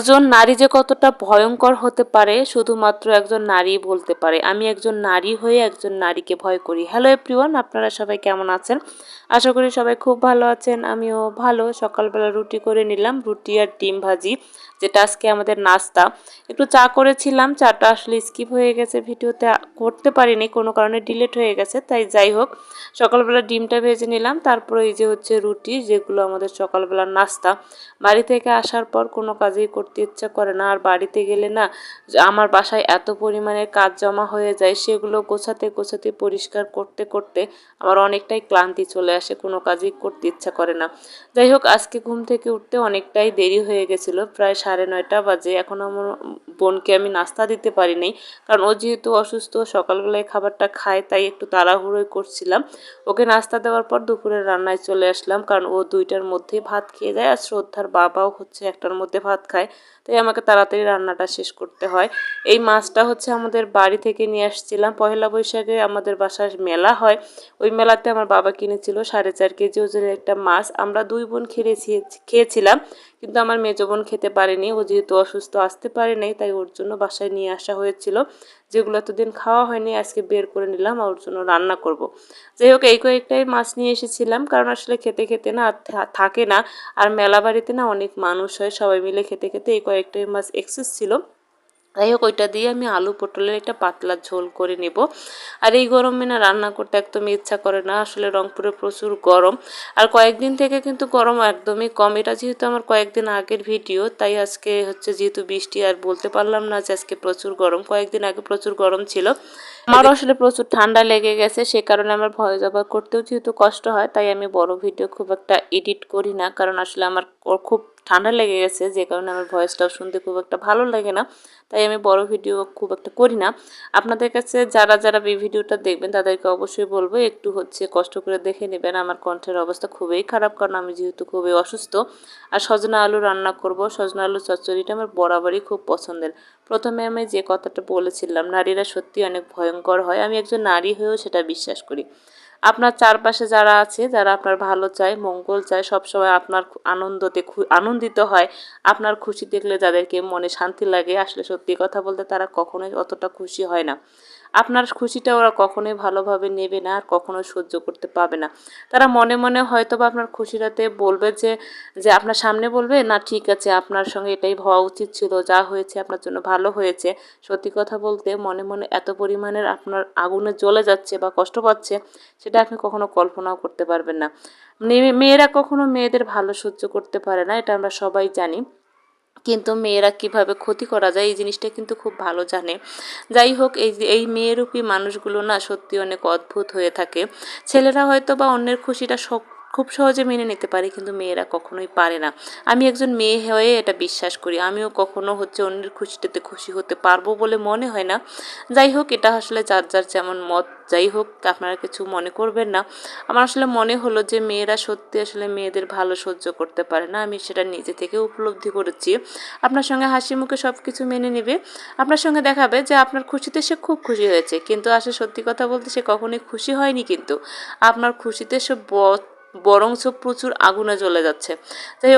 একজন নারী যে কতটা ভয়ঙ্কর হতে পারে শুধুমাত্র একজন নারীই বলতে পারে। আমি একজন নারী হয়ে একজন নারীকে ভয় করি। হ্যালো এভরিওয়ান, আপনারা সবাই কেমন আছেন? আশা করি সবাই খুব ভালো আছেন। আমিও ভালো। সকালবেলা রুটি করে নিলাম, রুটি আর ডিম ভাজি, যেটা আজকে আমাদের নাস্তা। একটু চা করেছিলাম, চাটা আসলে স্কিপ হয়ে গেছে, ভিডিওতে করতে পারিনি, কোনো কারণে ডিলিট হয়ে গেছে। তাই যাই হোক, সকালবেলা ডিমটা ভেজে নিলাম, তারপরে এই যে হচ্ছে রুটি, যেগুলো আমাদের সকালবেলার নাস্তা। বাড়ি থেকে আসার পর কোনো কাজই করতে ইচ্ছা করে না, আর বাড়িতে গেলে না আমার বাসায় এত পরিমাণের কাজ জমা হয়ে যায়, সেগুলো গোছাতে গোছাতে পরিষ্কার করতে করতে আমার অনেকটাই ক্লান্তি চলে আসে, কোনো কাজই করতে ইচ্ছা করে না। যাই হোক, আজকে ঘুম থেকে উঠতে অনেকটাই দেরি হয়ে গেছিলো, প্রায় 9:30 বাজে। এখন আমার বোনকে আমি নাস্তা দিতে পারিনি, কারণ ও যেহেতু অসুস্থ, সকালবেলায় খাবারটা খায়, তাই একটু তাড়াহুড়োই করছিলাম। ওকে নাস্তা দেওয়ার পর দুপুরের রান্নায় চলে আসলাম, কারণ ও 2টার মধ্যেই ভাত খেয়ে যায়, আর শ্রদ্ধার বাবাও হচ্ছে 1টার মধ্যে ভাত খায়। তাই আমাকে তাড়াতাড়ি রান্নাটা শেষ করতে হয়। এই মাছটা হচ্ছে আমাদের বাড়ি থেকে নিয়ে আসছিলাম। পহেলা বৈশাখে আমাদের বাসায় মেলা হয়, ওই মেলাতে আমার বাবা কিনেছিল 4.5 কেজি ওজনের একটা মাছ। আমরা 2 বোন খেয়েছিলাম, কিন্তু আমার মেজো বোন খেতে পারেনি। ও যেহেতু অসুস্থ, আসতে পারে নাই, তাই ওর জন্য বাসায় নিয়ে আসা হয়েছিল। যেগুলো এতদিন খাওয়া হয়নি, আজকে বের করে নিলাম আর ওর জন্য রান্না করব। যাই হোক, এই কয়েকটাই মাছ নিয়ে এসেছিলাম, কারণ আসলে খেতে খেতে না আর থাকে না। আর মেলা বাড়িতে না অনেক মানুষ হয়, সবাই মিলে খেতে খেতে এই কয়েকটাই মাছ এক্সেস ছিল। যাই হোক, ওইটা দিয়ে আমি আলু পটলের একটা পাতলা ঝোল করে নেব। আর এই গরমে না রান্না করতে একদমই ইচ্ছা করে না, আসলে রংপুরে প্রচুর গরম। আর কয়েকদিন থেকে কিন্তু গরম একদমই কম। এটা যেহেতু আমার কয়েকদিন আগের ভিডিও, তাই আজকে হচ্ছে যেহেতু বৃষ্টি, আর বলতে পারলাম না যে আজকে প্রচুর গরম। কয়েকদিন আগে প্রচুর গরম ছিল। আমারও আসলে প্রচুর ঠান্ডা লেগে গেছে, সে কারণে আমার ভয়েস ওভার করতেও যেহেতু কষ্ট হয়, তাই আমি বড় ভিডিও খুব একটা এডিট করি না, কারণ আসলে আমার খুব ঠান্ডা লেগে গেছে, যে কারণে আমার ভয়েসটাও শুনতে খুব একটা ভালো লাগে না। তাই আমি বড় ভিডিও খুব একটা করি না। আপনাদের কাছে যারা যারা এই ভিডিওটা দেখবেন, তাদেরকে অবশ্যই বলবো একটু হচ্ছে কষ্ট করে দেখে নেবেন। আমার কণ্ঠের অবস্থা খুবই খারাপ, কারণ আমি যেহেতু খুবই অসুস্থ। আর সজনা আলু রান্না করব। সজনা আলু চচ্চড়িটা আমার বরাবরই খুব পছন্দের। প্রথমে আমি যে কথাটা বলেছিলাম, নারীরা সত্যি অনেক ভয়ঙ্কর হয়, আমি একজন নারী হয়েও সেটা বিশ্বাস করি। আপনার চারপাশে যারা আছে, যারা আপনার ভালো চায়, মঙ্গল চায়, সবসময় আপনার আনন্দিত হয়, আপনার খুশি দেখলে যাদেরকে মনে শান্তি লাগে, আসলে সত্যি কথা বলতে তারা কখনোই অতটা খুশি হয় না। আপনার খুশিটা ওরা কখনোই ভালোভাবে নেবে না, আর কখনোই সহ্য করতে পাবে না। তারা মনে মনে হয়তো বা আপনার খুশিটাতে বলবে যে যে আপনার সামনে বলবে, না ঠিক আছে, আপনার সঙ্গে এটাই হওয়া উচিত ছিল, যা হয়েছে আপনার জন্য ভালো হয়েছে। সত্যি কথা বলতে মনে মনে এত পরিমাণের আপনার আগুনে জ্বলে যাচ্ছে বা কষ্ট পাচ্ছে, সেটা আপনি কখনো কল্পনাও করতে পারবেন না। মেয়েরা কখনো মেয়েদের ভালো সহ্য করতে পারে না, এটা আমরা সবাই জানি। কিন্তু মেয়েরা কিভাবে ক্ষতি করা যায়, এই জিনিসটা কিন্তু খুব ভালো জানে। যাই হোক, এই মেয়েরূপী মানুষগুলো না সত্যি অনেক অদ্ভুত হয়ে থাকে। ছেলেরা হয়তো বা অন্যের খুশিটা খুব সহজে মেনে নিতে পারে, কিন্তু মেয়েরা কখনোই পারে না। আমি একজন মেয়ে হয়ে এটা বিশ্বাস করি, আমিও কখনো হচ্ছে অন্যের খুশিটাতে খুশি হতে পারবো বলে মনে হয় না। যাই হোক, এটা আসলে যার যার যেমন মত। যাই হোক, আপনারা কিছু মনে করবেন না। আমার আসলে মনে হলো যে মেয়েরা সত্যি আসলে মেয়েদের ভালো সহ্য করতে পারে না, আমি সেটা নিজে থেকে উপলব্ধি করেছি। আপনার সঙ্গে হাসি মুখে সব কিছু মেনে নেবে, আপনার সঙ্গে দেখাবে যে আপনার খুশিতে সে খুব খুশি হয়েছে, কিন্তু আসলে সত্যি কথা বলতে সে কখনোই খুশি হয়নি। কিন্তু আপনার খুশিতে সে বরঞ্চ প্রচুর আগুনে জ্বলে যাচ্ছে। যাই হোক,